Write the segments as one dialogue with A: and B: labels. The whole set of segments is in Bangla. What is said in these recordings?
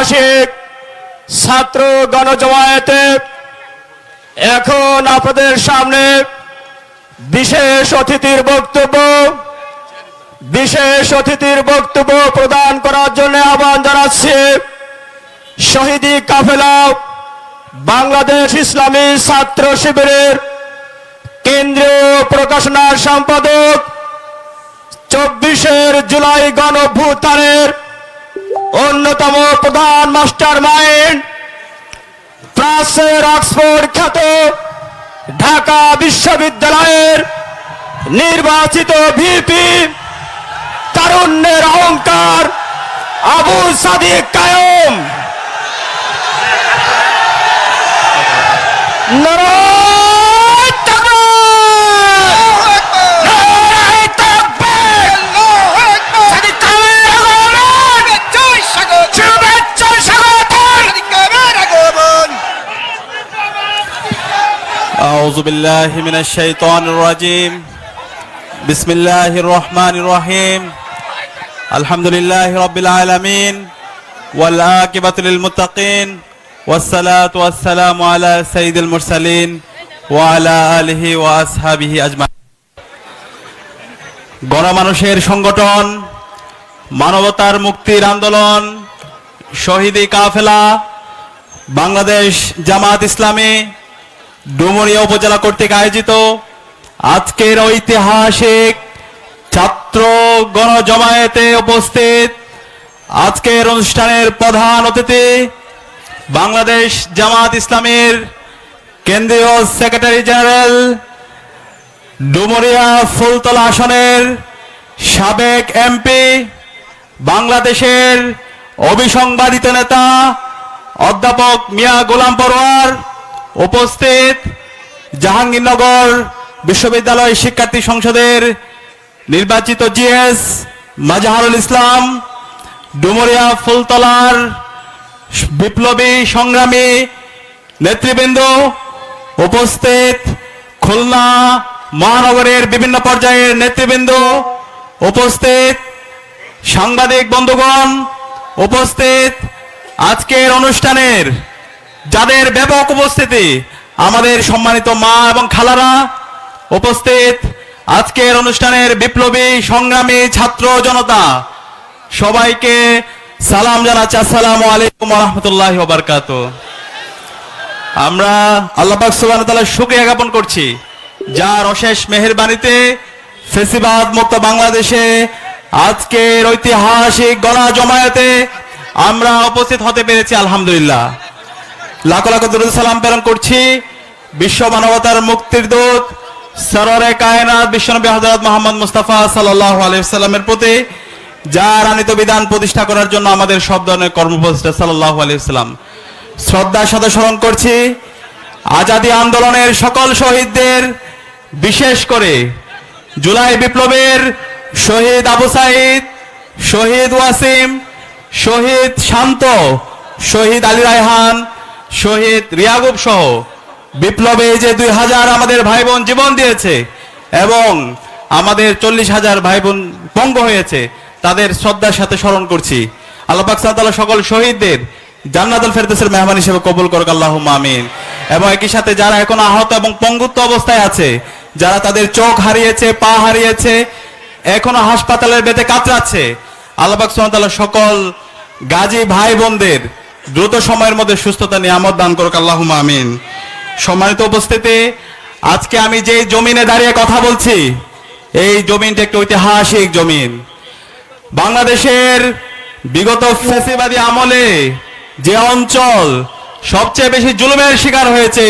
A: ঐতিহাসিক ছাত্র গণজমায়েতে এখন আপনাদের সামনে বিশেষ অতিথির বক্তব্য প্রদান করার জন্য আহ্বান জানাচ্ছি শহীদি কাফেলা বাংলাদেশ ইসলামী ছাত্র শিবিরের কেন্দ্রীয় প্রকাশনা সম্পাদক 24 জুলাই গণঅভ্যুত্থানের অন্যতম প্রধান মাস্টারমাইন্ড ফ্রান্সের অক্সফোর্ড খ্যাত ঢাকা বিশ্ববিদ্যালয়ের নির্বাচিত ভিপি তারুণ্যের অহংকার আবু সাদিক কায়েম
B: أعوذ بالله من الشيطان الرجيم بسم الله الرحمن الرحيم الحمد لله رب العالمين والعاقبة للمتقين والصلاة والسلام على سيد المرسلين وعلى آله وأصحابه أجمعين গণমানুষের সংগঠন মানবতার মুক্তির আন্দোলন শহীদি কাফেলা বাংলাদেশ জামাত ইসলামী ডুমুরিয়া উপজেলা কর্তৃক আয়োজিত আজকের ঐতিহাসিক ছাত্র গণজমায়েতে উপস্থিত আজকের অনুষ্ঠানের প্রধান অতিথি বাংলাদেশ জামাত ইসলামীর কেন্দ্রীয় সেক্রেটারি জেনারেল ডুমুরিয়া ফুলতলা আসনের সাবেক এমপি বাংলাদেশের অবিসংবাদিত নেতা অধ্যাপক মিয়া গোলাম পরোয়ার উপস্থিত জাহাঙ্গীরনগর বিশ্ববিদ্যালয় শিক্ষার্থী সংসদের নির্বাচিত জিএস মাজাহারুল ইসলাম ডুমুরিয়া ফুলতলার বিপ্লবী সংগ্রামী নেতৃবৃন্দ উপস্থিত খুলনা মহানগরের বিভিন্ন পর্যায়ের নেতৃবৃন্দ উপস্থিত সাংবাদিক বন্ধুগণ উপস্থিত আজকের অনুষ্ঠানের যাদের ব্যাপক উপস্থিতি আমাদের সম্মানিত মা এবং খালারা উপস্থিত আজকের অনুষ্ঠানের বিপ্লবী সংগ্রামী ছাত্র জনতা সবাইকে সালাম জানাচ্ছি আসসালামু আলাইকুম ওয়া রাহমাতুল্লাহি ওয়া বারাকাতুহু আমরা আল্লাহ পাক সুবহানাহু ওয়া তাআলার শুকরিয়া জ্ঞাপন করছি যার অশেষ মেহেরবানিতে ফেসিবাদ মুক্ত বাংলাদেশে আজকের ঐতিহাসিক গণজমায়েতে আমরা উপস্থিত হতে পেরেছি আলহামদুলিল্লাহ লাখ লাখ দরুদ সালাম প্রেরণ করছি বিশ্ব মানবতার মুক্তির দূত সররে কায়নাত বিশ্বনবী হযরত মুহাম্মদ মুস্তাফা সাল্লাল্লাহু আলাইহি ওয়াসাল্লামের প্রতি যার আনিত বিধান প্রতিষ্ঠা করার জন্য আমাদের সব ধরনের কর্মপ্রচেষ্টা সাল্লাল্লাহু আলাইহি ওয়াসাল্লাম শ্রদ্ধার সাথে স্মরণ করছি আজাদী আন্দোলনের সকল শহীদদের বিশেষ করে জুলাই বিপ্লবের শহীদ আবু সাঈদ শহীদ ওয়াসিম শহীদ শান্ত শহীদ আলী রায়হান শহীদ রিয়াগুব সহ বিপ্লবে যে 2000 আমাদের ভাই বোন জীবন দিয়েছে এবং আমাদের 40,000 ভাই বোন পঙ্গু হয়েছে তাদের শ্রদ্ধার সাথে স্মরণ করছি আল্লাহ পাক সুবহানাহু ওয়া তাআলা সকল শহীদদের জান্নাতুল ফেরদৌসের মেহমান হিসেবে কবুল করুক আল্লাহুম্মা আমিন এবং একই সাথে যারা এখন আহত এবং পঙ্গুত্ব অবস্থায় আছে যারা তাদের চোখ হারিয়েছে পা হারিয়েছে এখনো হাসপাতালের বেতে কাতরাচ্ছে আল্লাহ পাক সুবহানাহু ওয়া তাআলা সকল গাজী ভাই বোনদের দ্রুত সময়ের মধ্যে সুস্থতা নিয়ামত দান করুক আল্লাহুম্মা আমিন সম্মানিত উপস্থিতি আজকে আমি যে জমিনে দাঁড়িয়ে কথা বলছি এই জমিনটা একটা ঐতিহাসিক জমিন বাংলাদেশের বিগত ফ্যাসিবাদী আমলে যে অঞ্চল সবচেয়ে বেশি জুলুমের শিকার হয়েছে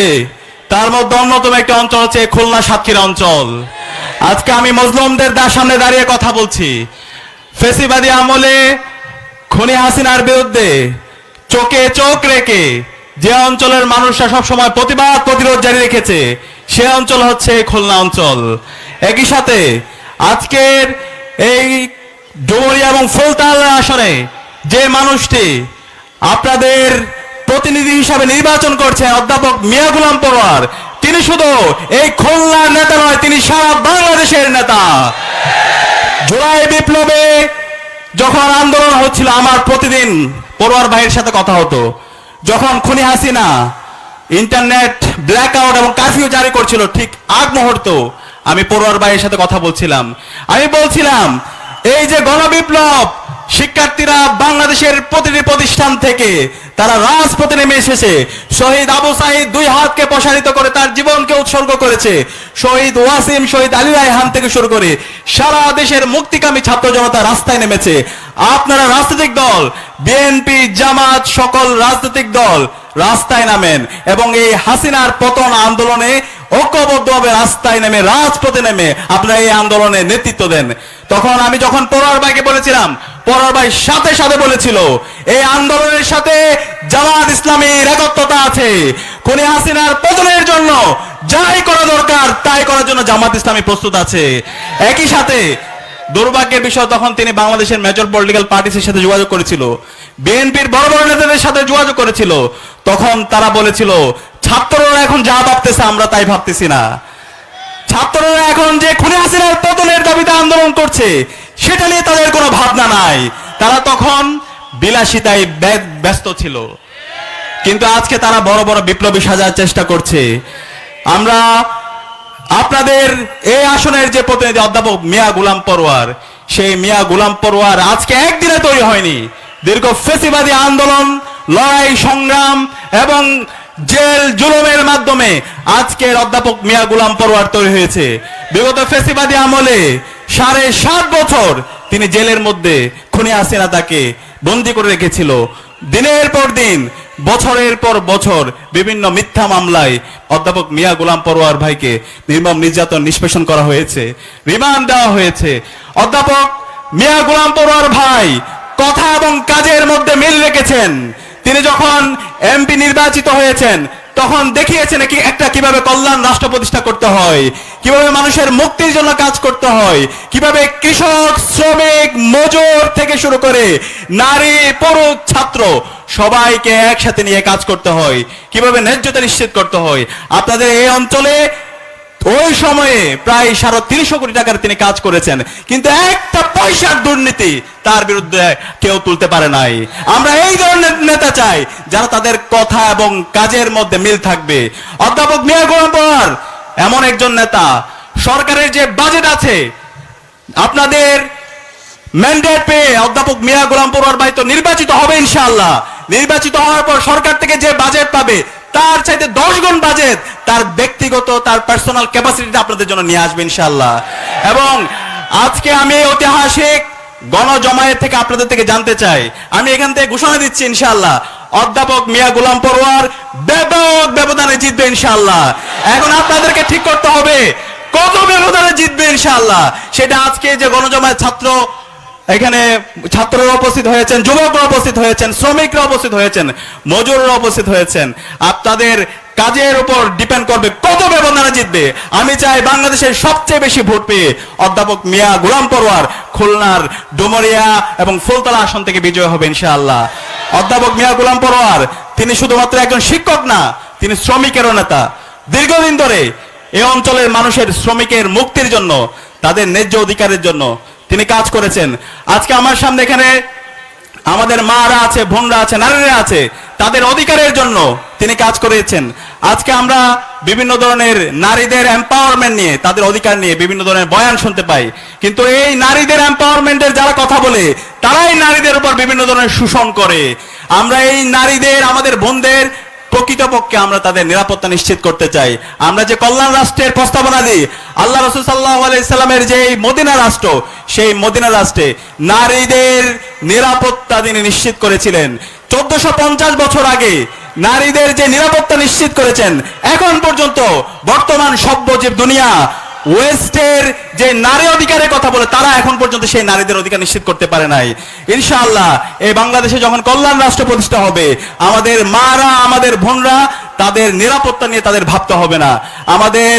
B: তার মধ্যে অন্যতম একটা অঞ্চল হচ্ছে খুলনা সাতক্ষীরা অঞ্চল আজকে আমি মজলুমদের সামনে দাঁড়িয়ে কথা বলছি ফ্যাসিবাদী আমলে খুনি হাসিনার বিরুদ্ধে চোখে চোখ রেখে যে অঞ্চলের মানুষরা সবসময় প্রতিবাদ প্রতিরোধ জারি রেখেছে সে অঞ্চল হচ্ছে খুলনা অঞ্চল একই সাথে আজকের এই ডুমুরিয়া এবং ফুলতলা আসনে যে মানুষটি আপনাদের প্রতিনিধি হিসাবে নির্বাচন করছেন অধ্যাপক মিয়া গোলাম পরোয়ার তিনি শুধু এই খুলনার নেতা নয় তিনি সারা বাংলাদেশের নেতা জুলাই বিপ্লবে যখন আন্দোলন হচ্ছিল আমার পড়ুয়ার ভাইয়ের সাথে কথা হতো। যখন খুনি হাসিনা ইন্টারনেট ব্ল্যাকআউট এবং কারফিউ জারি করছিল, ঠিক আগ মুহূর্ত আমি পড়ুয়ার ভাইয়ের সাথে কথা বলছিলাম। আমি বলছিলাম, এই যে গণবিপ্লব, শিক্ষার্থীরা বাংলাদেশের প্রতিটি প্রতিষ্ঠান থেকে তারা রাজপথে নেমে এসেছে। শহীদ আবু সাঈদ 2 হাতকে প্রসারিত করে তার জীবনকে উৎসর্গ করেছে। শহীদ ওয়াসিম, শহীদ আলী রায়হান থেকে শুরু করে সারা দেশের মুক্তিকামী ছাত্র জনতা রাস্তায় নেমেছে। আপনারা রাজনৈতিক দল, বিএনপি, জামাত, সকল রাজনৈতিক দল রাস্তায় নামেন এবং এই হাসিনার পতন আন্দোলনে ঐক্যবদ্ধভাবে রাস্তায় নেমে, রাজপথে নেমে আপনারা এই আন্দোলনে নেতৃত্ব দেন। তখন আমি যখন পড়ুয়ার ভাইকে বলেছিলাম, পড়ুয়ার ভাই সাথে সাথে বলেছিল, এই আন্দোলনের সাথে জামাত ইসলামীর একত্রতা আছে। খুনি হাসিনার পতনের জন্য যাই করা দরকার তাই করার জন্য জামাত ইসলামী প্রস্তুত আছে। একই সাথে দুর্ভাগ্যের বিষয়, তখন তিনি বাংলাদেশের মেজর পলিটিক্যাল পার্টিসের সাথে যোগাযোগ করেছিল, বিএনপির বড় বড় নেতাদের সাথে যোগাযোগ করেছিল। তখন তারা বলেছিল, ছাত্ররা এখন যা ভাবতেছে আমরা তাই ভাবতেছি না। ছাত্ররা এখন যে খুনি হাসিনার পতনের দাবিতে আন্দোলন করছে সেটা নিয়ে তাদের কোনো ভাবনা নাই। তারা তখন বিলাসিতায় ব্যস্ত ছিল। কিন্তু আজকে তারা বড় বড় বিপ্লবী সাজার চেষ্টা করছে। আমরা আপনাদের এই আসনের যে প্রতিনিধি অধ্যাপক মিয়া গোলাম পরোয়ার, সেই মিয়া গোলাম পরোয়ার আজকে একদিনে তৈরি হয়নি। দীর্ঘ ফ্যাসিবাদী আন্দোলন, লড়াই, সংগ্রাম এবং জেল জুলুমের মাধ্যমে আজকের অধ্যাপক মিয়া গোলাম পরোয়ার তৈরি হয়েছে। বিগত ফ্যাসিবাদী আমলে 7.5 বছর তিনি জেলের মধ্যে খুনি হাসিনা তাকে বন্দী করে রেখেছিল। দিনের পর দিন, বছরের পর বছর বিভিন্ন মিথ্যা মামলায় অধ্যাপক মিয়া গোলাম পরোয়ার ভাইকে নির্মম নির্যাতন, নিষ্পেষণ করা হয়েছে, রিমান্ড দেওয়া হয়েছে। অধ্যাপক মিয়া গোলাম পরোয়ার ভাই কথা এবং কাজের মধ্যে মিল রেখেছেন। তিনি যখন এমপি নির্বাচিত হয়েছেন তখন দেখিয়েছেন কিভাবে কল্যাণ রাষ্ট্র প্রতিষ্ঠা করতে হয়, কিভাবে মানুষের মুক্তির জন্য কাজ করতে হয়, কিভাবে কৃষক, শ্রমিক, মজুর থেকে শুরু করে নারী, পুরুষ, ছাত্র সবাইকে একসাথে নিয়ে কাজ করতে হয়, কিভাবে ন্যায্যতা নিশ্চিত করতে হয়। আপনাদের এই অঞ্চলে ওই সময়ে প্রায় 350 কোটি টাকার তিনি কাজ করেছেন, কিন্তু একটা পয়সার দুর্নীতি তার বিরুদ্ধে কেউ তুলতে পারে নাই। আমরা এই ধরনের নেতা চাই যারা তাদের কথা এবং কাজের মধ্যে মিল থাকবে। অধ্যাপক মিয়া গোলাম পরোয়ার এমন একজন নেতা, সরকারের যে বাজেট আছে, আপনাদের ম্যান্ডেট পেয়ে অধ্যাপক মিয়া গোলাম পরোয়ার ভাই তো নির্বাচিত হবে ইনশাআল্লাহ। নির্বাচিত হওয়ার পর সরকার থেকে যে বাজেট পাবে তার চাইতে 10 গুণ বাজেট তার ব্যক্তিগত, তার পার্সোনাল ক্যাপাসিটিতে আপনাদের জন্য নিয়ে আসবে ইনশাআল্লাহ। এবং আজকে আমি ঐতিহাসিক গণজমায়েত থেকে আপনাদের থেকে জানতে চাই, আমি এখান থেকে ঘোষণা দিচ্ছি ইনশাআল্লাহ অধ্যাপক মিয়া গোলাম পরোয়ার ব্যাপক ব্যবধানে জিতবে ইনশাআল্লাহ। এখন আপনাদেরকে ঠিক করতে হবে কত ব্যবধানে জিতবে ইনশাআল্লাহ। সেটা আজকে যে গণজমায়েত, এখানে ছাত্ররা উপস্থিত হয়েছেন, যুবকরা উপস্থিত হয়েছেন, শ্রমিকরা উপস্থিত হয়েছেন, মজুররা উপস্থিত হয়েছেন, আপনাদের কাজের উপর ডিপেন্ড করবে কত ব্যবধানে জিতবে। আমি চাই বাংলাদেশের সবচেয়ে বেশি ভোট পেয়ে অধ্যাপক মিয়া গোলাম পরোয়ার খুলনার ডুমুরিয়া এবং ফুলতলা আসন থেকে বিজয় হবে ইনশাআল্লাহ। অধ্যাপক মিয়া গোলাম পরোয়ার তিনি শুধুমাত্র একজন শিক্ষক না, তিনি শ্রমিকেরও নেতা। দীর্ঘদিন ধরে এই অঞ্চলের মানুষের, শ্রমিকের মুক্তির জন্য, তাদের ন্যায্য অধিকারের জন্য তিনি কাজ করেছেন। আজকে আমার সামনে এখানে আমাদের মারা আছে, বোনরা আছে, নারীরা আছে, তাদের অধিকারের জন্য তিনি কাজ করেছেন। আজকে আমরা বিভিন্ন ধরনের নারীদের এম্পাওয়ারমেন্ট নিয়ে, তাদের অধিকার নিয়ে বিভিন্ন ধরনের বয়ান শুনতে পাই, কিন্তু এই নারীদের এম্পাওয়ারমেন্টের যারা কথা বলে তারাই নারীদের উপর বিভিন্ন ধরনের শোষণ করে। আমরা এই নারীদের, আমাদের বোনদের প্রকৃতপক্ষে আমরা তাদের নিরাপত্তা নিশ্চিত করতে চাই। আমরা যে কল্যাণ রাষ্ট্রের প্রস্তাবনা দিই, আল্লাহ রাসূল সাল্লাল্লাহু আলাইহি সাল্লামের যে মদিনা রাষ্ট্র, সেই মদিনা রাষ্ট্রে নারীদের নিরাপত্তা তিনি নিশ্চিত করেছিলেন। 1450 বছর আগে নারীদের যে নিরাপত্তা নিশ্চিত করেছেন, এখন পর্যন্ত বর্তমান সভ্যজীব দুনিয়া ওয়েস্টের যে নারী অধিকারের কথা বলে তারা এখন পর্যন্ত সেই নারীদের অধিকার নিশ্চিত করতে পারে নাই। ইনশাআল্লাহ এই বাংলাদেশে যখন কল্যাণ রাষ্ট্র প্রতিষ্ঠা হবে, আমাদের মারা, আমাদের বোনরা, তাদের নিরাপত্তা নিয়ে তাদের ভাবতে হবে না। আমাদের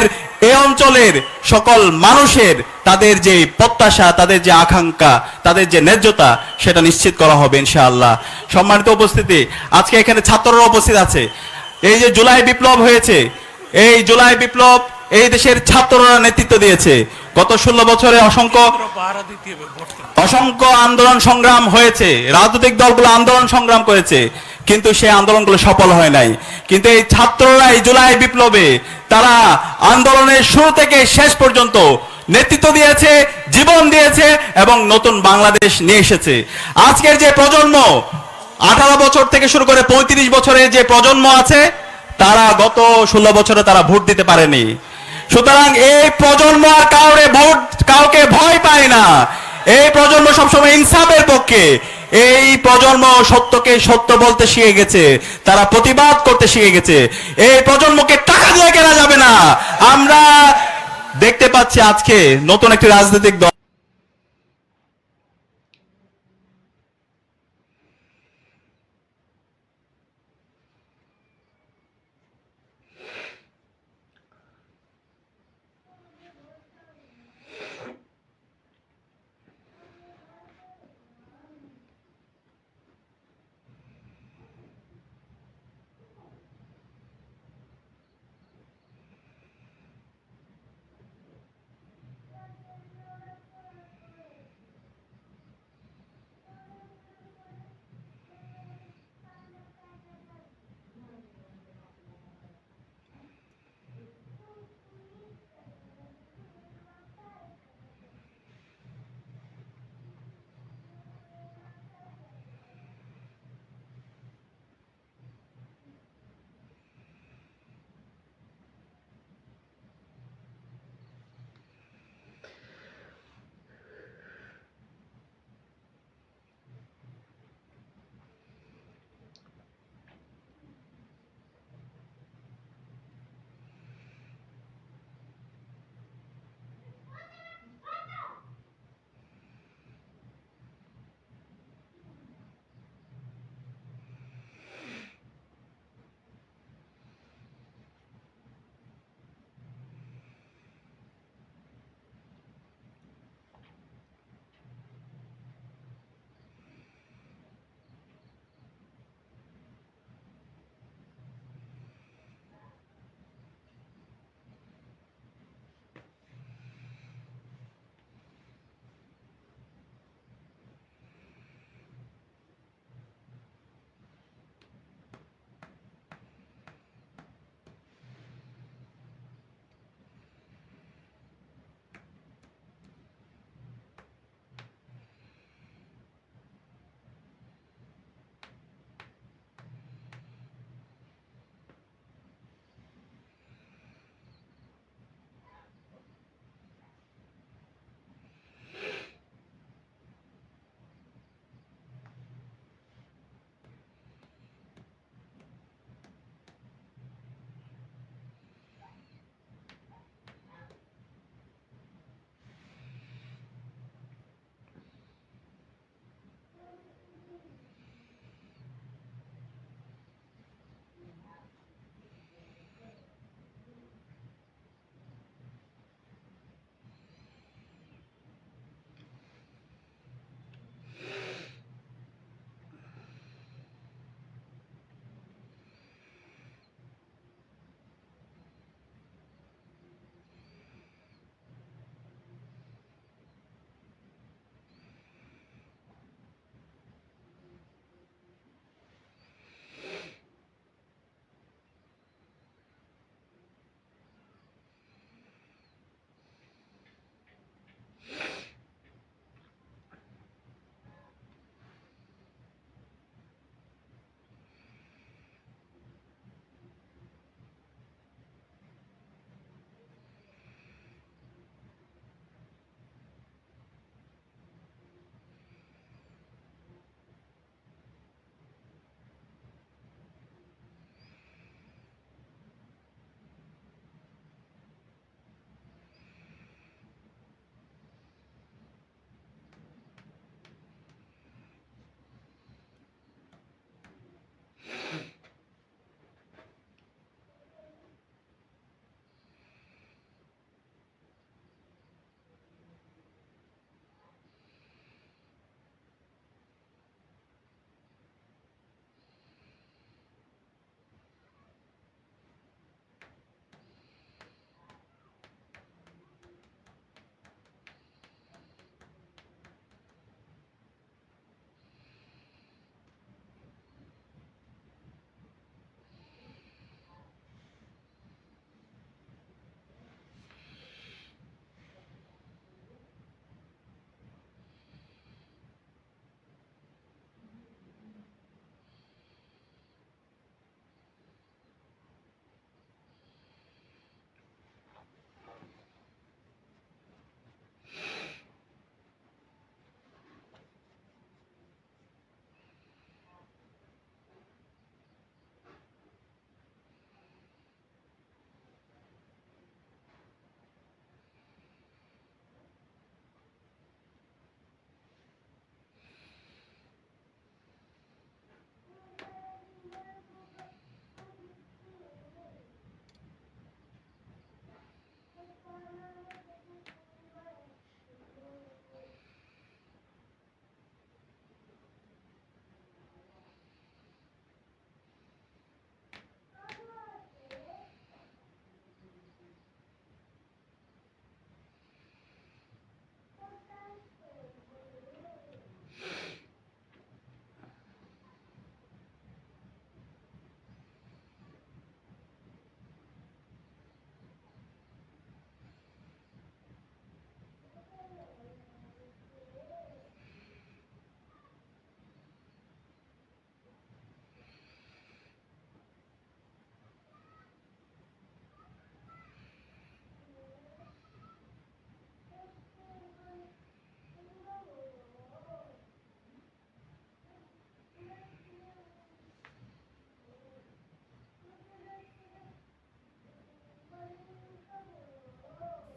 B: এই অঞ্চলের সকল মানুষের তাদের যে প্রত্যাশা, তাদের যে আকাঙ্ক্ষা, তাদের যে ন্যায্যতা, সেটা নিশ্চিত করা হবে ইনশাআল্লাহ। সম্মানিত উপস্থিতি, আজকে এখানে ছাত্ররা উপস্থিত আছে। এই যে জুলাই বিপ্লব হয়েছে, এই জুলাই বিপ্লব এই দেশের ছাত্ররা নেতৃত্ব দিয়েছে। গত 16 বছরে অসংখ্য আন্দোলন সংগ্রাম হয়েছে, রাজনৈতিক দলগুলো আন্দোলন সংগ্রাম করেছে, কিন্তু সেই আন্দোলনগুলো সফল হয় নাই। কিন্তু এই ছাত্ররা এই জুলাই বিপ্লবে তারা আন্দোলনের শুরু থেকে শেষ পর্যন্ত নেতৃত্ব দিয়েছে, জীবন দিয়েছে এবং নতুন বাংলাদেশ নিয়ে এসেছে। আজকের যে প্রজন্ম 18 বছর থেকে শুরু করে 35 বছরের যে প্রজন্ম আছে, তারা গত 16 বছরে তারা ভোট দিতে পারেনি। সুতরাং এই প্রজন্ম আর কাউকে ভয় পায় না। এই প্রজন্ম সবসময় ইনসাফের পক্ষে। এই প্রজন্ম সত্যকে সত্য বলতে শিখে গেছে, তারা প্রতিবাদ করতে শিখে গেছে। এই প্রজন্মকে টাকা দিয়ে কেনা যাবে না। আমরা দেখতে পাচ্ছি আজকে নতুন একটি রাজনৈতিক দল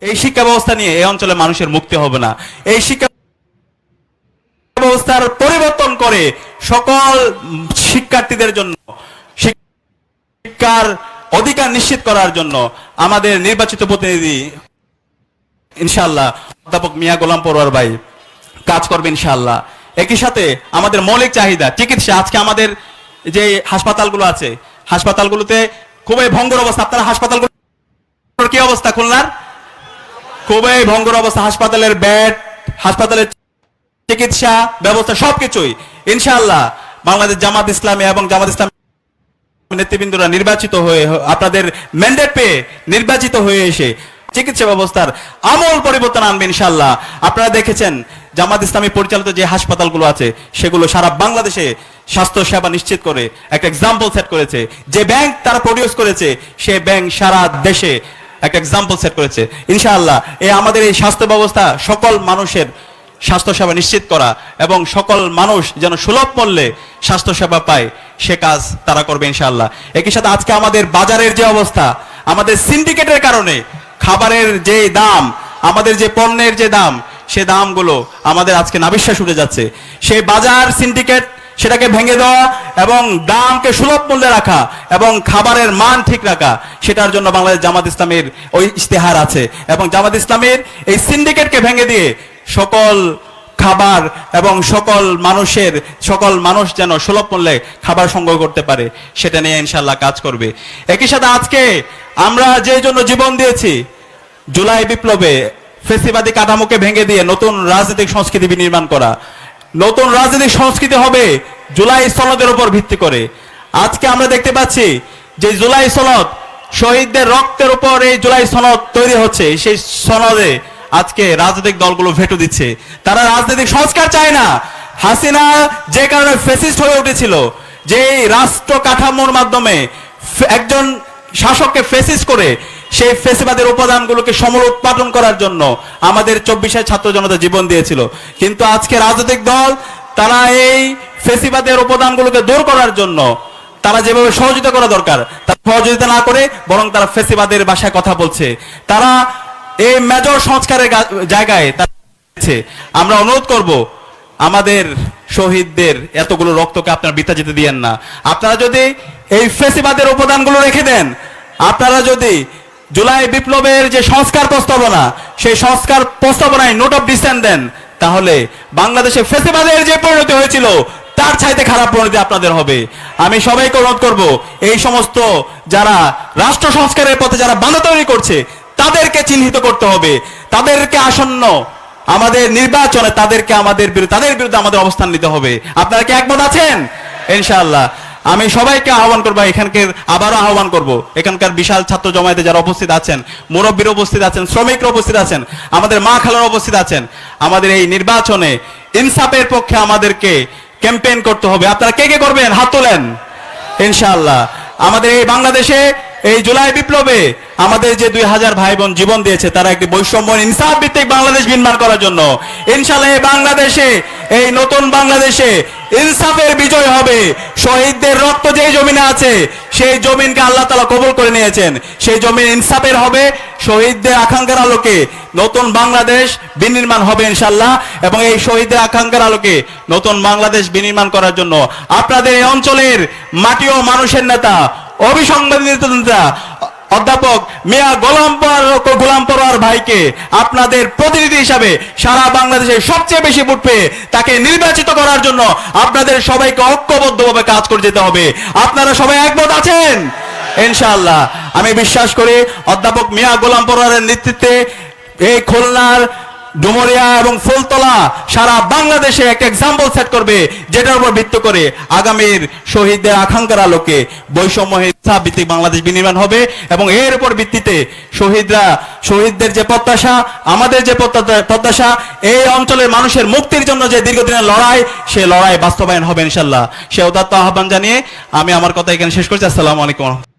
B: এই শিক্ষা ব্যবস্থা নিয়ে এই অঞ্চলের মানুষের মুক্তি হবে না। এই শিক্ষা ব্যবস্থার পরিবর্তন করে সকল শিক্ষার্থীদের জন্য শিক্ষার অধিকার নিশ্চিত করার জন্য আমাদের নির্বাচিত প্রতিনিধি ইনশাআল্লাহ অধ্যাপক মিয়া গোলাম পরোয়ার ভাই কাজ করবে ইনশাআল্লাহ। একই সাথে আমাদের মৌলিক চাহিদা চিকিৎসা, আজকে আমাদের যে হাসপাতালগুলো আছে হাসপাতালগুলোতে খুবই ভঙ্গুর অবস্থা। আপনারা হাসপাতালগুলোর কি অবস্থা? খুলনার খুবই ভঙ্গুর অবস্থা। হাসপাতালের বেড, হাসপাতালের চিকিৎসা ব্যবস্থা সবকিছুই ইনশাআল্লাহ বাংলাদেশ জামাত ইসলামী এবং জামাত ইসলামী নেতৃবৃন্দরা নির্বাচিত হয়ে আপনাদের ম্যান্ডেট পেয়ে নির্বাচিত হয়ে এসে চিকিৎসা ব্যবস্থার আমূল পরিবর্তন আনবে ইনশাআল্লাহ। আপনারা দেখেছেন জামাত ইসলামী পরিচালিত যে হাসপাতালগুলো আছে সেগুলো সারা বাংলাদেশে স্বাস্থ্য সেবা নিশ্চিত করে একটা এক্সাম্পল সেট করেছে। যে ব্যাংক তারা প্রডিউস করেছে সে ব্যাংক সারা দেশে একটা এক্সাম্পল সেট করেছে ইনশাআল্লাহ। আমাদের এই স্বাস্থ্য ব্যবস্থা সকল মানুষের স্বাস্থ্য সেবা নিশ্চিত করা এবং সকল মানুষ যেন সুলভ মূল্যে স্বাস্থ্য সেবা পায় সে কাজ তারা করবে ইনশাআল্লাহ। একই সাথে আজকে আমাদের বাজারের যে অবস্থা, আমাদের সিন্ডিকেটের কারণে খাবারের যে দাম, আমাদের যে পণ্যের যে দাম, সে দামগুলো আমাদের আজকে নাবিশ্বাস উঠে যাচ্ছে। সেই বাজার সিন্ডিকেট সেটাকে ভেঙে দেওয়া এবং দামকে সুলভ মূল্যে রাখা এবং খাবারের মান ঠিক রাখা, সেটার জন্য বাংলাদেশ জামাত ইসলামের ওই ইশতেহার আছে। এবং জামাত ইসলামের এই সিন্ডিকেটকে ভেঙে দিয়ে সকল খাবার এবং সকল মানুষ যেন সুলভ মূল্যে খাবার সংগ্রহ করতে পারে সেটা নিয়ে ইনশাআল্লাহ কাজ করবে। একই সাথে আজকে আমরা যে জন্য জীবন দিয়েছি, জুলাই বিপ্লবে ফেসিবাদী কাঠামোকে ভেঙে দিয়ে নতুন রাজনৈতিক সংস্কৃতি বিনির্মাণ করা, নতুন রাজনৈতিক সংস্কৃতি হবে জুলাই সনদের উপর ভিত্তি করে। আজকে আমরা দেখতে পাচ্ছি যে জুলাই সনদ, শহীদদের রক্তের উপর এই জুলাই সনদ তৈরি হচ্ছে। সেই সনদে আজকে রাজনৈতিক দলগুলো ভেটো দিচ্ছে। তারা রাজনৈতিক সংস্কার চায় না। হাসিনা যে কারণে ফ্যাসিস্ট হয়ে উঠেছিল, যে রাষ্ট্র কাঠামোর মাধ্যমে একজন শাসককে ফ্যাসিস্ট করে সেই ফ্যাসিবাদের উপাদানগুলোকে সমুৎপাদন করার জন্য আমাদের 24 ছাত্র জনতা জীবন দিয়েছিল। কিন্তু আজকে রাজনৈতিক দল তারা এই ফ্যাসিবাদের উপাদানগুলোকে দূর করার জন্য তারা যেভাবে সহযোগিতা করা দরকার তারা সহযোগিতা না করে বরং তারা ফ্যাসিবাদের ভাষায় কথা বলছে। তারা এই মেজর সংস্কারের জায়গায় আমরা অনুরোধ করব আমাদের শহীদদের এতগুলো রক্তকে আপনারা বৃথা যেতে দিয়েন না। আপনারা যদি এই ফ্যাসিবাদের উপাদানগুলো রেখে দেন, আপনারা যদি জুলাই বিপ্লবের যে সংস্কার প্রস্তাবনা সেই সংস্কার প্রস্তাবনায় নোট অফ ডিসেন্ট দেন, তাহলে বাংলাদেশে ফ্যাসিবাদের যে পরিণতি হয়েছিল তার চাইতে খারাপ পরিণতি আপনাদের হবে। আমি সবাইকে অনুরোধ করব এই সমস্ত যারা রাষ্ট্র সংস্কারের পথে যারা বাধা তৈরি করছে তাদেরকে চিহ্নিত করতে হবে। তাদেরকে আসন্ন আমাদের নির্বাচনে তাদের বিরুদ্ধে আমাদের অবস্থান নিতে হবে। আপনারা কি একমত আছেন? ইনশাআল্লাহ আমি সবাইকে আহ্বান করবো, আবারও আহ্বান করব এখানকার বিশাল ছাত্র জমায়েতে যারা উপস্থিত আছেন, মুরব্বীরা উপস্থিত আছেন, শ্রমিকরা উপস্থিত আছেন, আমাদের মা খালারা উপস্থিত আছেন, আমাদের এই নির্বাচনে ইনসাফের পক্ষে আমাদেরকে ক্যাম্পেইন করতে হবে। আপনারা কে কে করবেন? হাত তোলেন। ইনশাআল্লাহ আমাদের এই বাংলাদেশে এই জুলাই বিপ্লবে আমাদের যে 2000 ভাই বোন জীবন দিয়েছে তারা একটি বৈষম্য ইনসাফ ভিত্তিক বাংলাদেশ নির্মাণ করার জন্য ইনশাআল্লাহ এই বাংলাদেশে, এই নতুন বাংলাদেশে ইনসাফের বিজয় হবে। শহীদদের রক্ত যেই জমিনে আছে সেই জমিনকে আল্লাহ তাআলা কবুল করে নিয়েছেন। সেই জমিন ইনসাফের হবে। শহীদদের আকাঙ্ক্ষার আলোকে নতুন বাংলাদেশ বিনির্মাণ হবে ইনশাআল্লাহ। এবং এই শহীদদের আকাঙ্ক্ষার আলোকে নতুন বাংলাদেশ বিনির্মাণ করার জন্য আপনাদের এই অঞ্চলের মাটি ও মানুষের নেতা, অবিসংবাদিত নেতা অধ্যাপক মিয়া গোলাম পরোয়ার ভাইকে আপনাদের প্রতিনিধি হিসাবে সারা বাংলাদেশে সবচেয়ে বেশি ভোট পেয়ে তাকে নির্বাচিত করার জন্য আপনাদের সবাইকে ঐক্যবদ্ধভাবে কাজ করে যেতে হবে। আপনারা সবাই একমত আছেন? ইনশাআল্লাহ আমি বিশ্বাস করি অধ্যাপক মিয়া গোলাম পরোয়ারের নেতৃত্বে এই খুলনার ডুমুরিয়া এবং ফুলতলা সারা বাংলাদেশে একটা এক্সাম্পল সেট করবে, যেটার উপর ভিত্তি করে আগামীর শহীদদের আকাঙ্ক্ষার আলোকে বৈষম্যহীন ইনসাফ ভিত্তিক বাংলাদেশ বিনির্মাণ হবে। এবং এর উপর ভিত্তিতে শহীদদের যে প্রত্যাশা, আমাদের যে প্রত্যাশা, এই অঞ্চলের মানুষের মুক্তির জন্য যে দীর্ঘদিনের লড়াই, সে লড়াই বাস্তবায়ন হবে ইনশাআল্লাহ। সে উদাত্ত আহ্বান জানিয়ে আমি আমার কথা এখানে শেষ করছি। আসসালামু আলাইকুম।